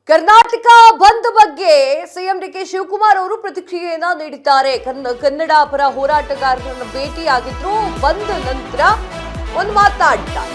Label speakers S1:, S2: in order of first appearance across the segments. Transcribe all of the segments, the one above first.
S1: ಕರ್ನಾಟಕ ಬಂದ್ ಬಗ್ಗೆ CM DK Shivakumar ಅವರು ಪ್ರತಿಕ್ರಿಯೆಯನ್ನ ನೀಡಿದ್ದಾರೆ. ಕನ್ನಡ ಪರ ಹೋರಾಟಗಾರರನ್ನು ಭೇಟಿಯಾಗಿದ್ರು. ಬಂದ್ ನಂತರ ಒಂದು ಮಾತನಾಡಿದ್ದಾರೆ.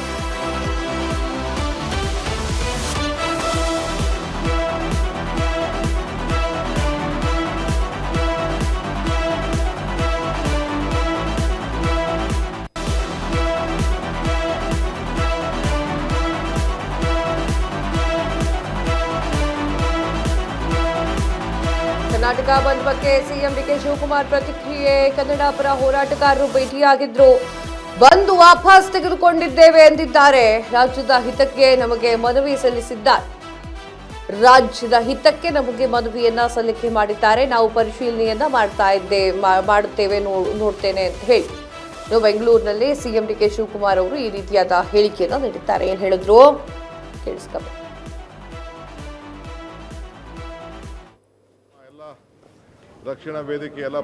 S1: ಕರ್ನಾಟಕ ಬಂದ್ ಬಗ್ಗೆ ಸಿಎಂ ಡಿಕೆ ಶಿವಕುಮಾರ್ ಪ್ರತಿಕ್ರಿಯೆ. ಕನ್ನಡ ಪರ ಹೋರಾಟಗಾರರು ಭೇಟಿಯಾಗಿದ್ರು. ಬಂದು ವಾಪಸ್ ತೆಗೆದುಕೊಂಡಿದ್ದೇವೆ ಎಂದಿದ್ದಾರೆ. ರಾಜ್ಯದ ಹಿತಕ್ಕೆ ನಮಗೆ ಮನವಿ ಸಲ್ಲಿಸಿದ್ದಾರೆ. ರಾಜ್ಯದ ಹಿತಕ್ಕೆ ನಮಗೆ ಮನವಿಯನ್ನ ಸಲ್ಲಿಕೆ ಮಾಡಿದ್ದಾರೆ. ನಾವು ಪರಿಶೀಲನೆಯನ್ನ ಮಾಡುತ್ತೇವೆ ನೋಡ್ತೇನೆ ಅಂತ ಹೇಳಿ ಬೆಂಗಳೂರಿನಲ್ಲಿ ಸಿಎಂ ಡಿಕೆ ಶಿವಕುಮಾರ್ ಅವರು ಈ ರೀತಿಯಾದ ಹೇಳಿಕೆಯನ್ನ ನೀಡಿದ್ದಾರೆ. ಏನ್ ಹೇಳಿದ್ರು ಕೇಳಿಸ್ಕೋಬೇಕು.
S2: ರಕ್ಷಣಾ ವೇದಿಕೆ ಎಲ್ಲ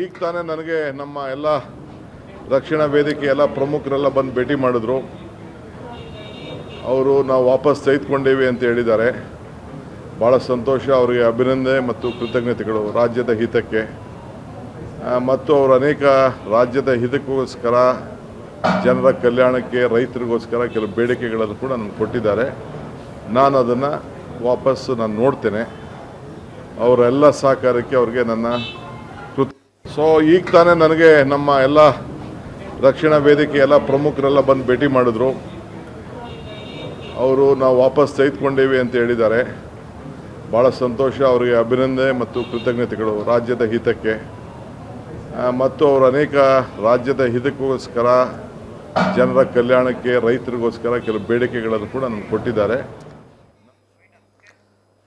S2: ಈಗ ತಾನೇ ನನಗೆ ನಮ್ಮ ಎಲ್ಲ ರಕ್ಷಣಾ ವೇದಿಕೆ ಎಲ್ಲ ಪ್ರಮುಖರೆಲ್ಲ ಬಂದು ಭೇಟಿ ಮಾಡಿದ್ರು. ಅವರು ನಾವು ವಾಪಸ್ ತೆಗೆದುಕೊಂಡೇವಿ ಅಂತ ಹೇಳಿದ್ದಾರೆ. ಭಾಳ ಸಂತೋಷ. ಅವರಿಗೆ ಅಭಿನಂದನೆ ಮತ್ತು ಕೃತಜ್ಞತೆಗಳು. ರಾಜ್ಯದ ಹಿತಕ್ಕೆ ಮತ್ತು ಅವರು ಅನೇಕ ರಾಜ್ಯದ ಹಿತಕ್ಕೋಸ್ಕರ, ಜನರ ಕಲ್ಯಾಣಕ್ಕೆ, ರೈತರಿಗೋಸ್ಕರ ಕೆಲವು ಬೇಡಿಕೆಗಳನ್ನು ಕೂಡ ನನಗೆ ಕೊಟ್ಟಿದ್ದಾರೆ. ನಾನು ಅದನ್ನು ವಾಪಸ್ ನೋಡ್ತೇನೆ. ಅವರೆಲ್ಲ ಸಹಕಾರಕ್ಕೆ ಅವ್ರಿಗೆ ನನ್ನ ಈಗ ತಾನೇ ನನಗೆ ನಮ್ಮ ಎಲ್ಲ ರಕ್ಷಣಾ ವೇದಿಕೆ ಎಲ್ಲ ಪ್ರಮುಖರೆಲ್ಲ ಬಂದು ಭೇಟಿ ಮಾಡಿದ್ರು. ಅವರು ನಾವು ವಾಪಸ್ ತೆಗೆದುಕೊಂಡೇವಿ ಅಂತ ಹೇಳಿದ್ದಾರೆ. ಭಾಳ ಸಂತೋಷ. ಅವರಿಗೆ ಅಭಿನಂದನೆ ಮತ್ತು ಕೃತಜ್ಞತೆಗಳು. ರಾಜ್ಯದ ಹಿತಕ್ಕೆ ಮತ್ತು ಅವರು ಅನೇಕ ರಾಜ್ಯದ ಹಿತಕ್ಕೋಸ್ಕರ, ಜನರ ಕಲ್ಯಾಣಕ್ಕೆ, ರೈತರಿಗೋಸ್ಕರ ಕೆಲವು ಬೇಡಿಕೆಗಳನ್ನು ಕೂಡ ನನಗೆ ಕೊಟ್ಟಿದ್ದಾರೆ.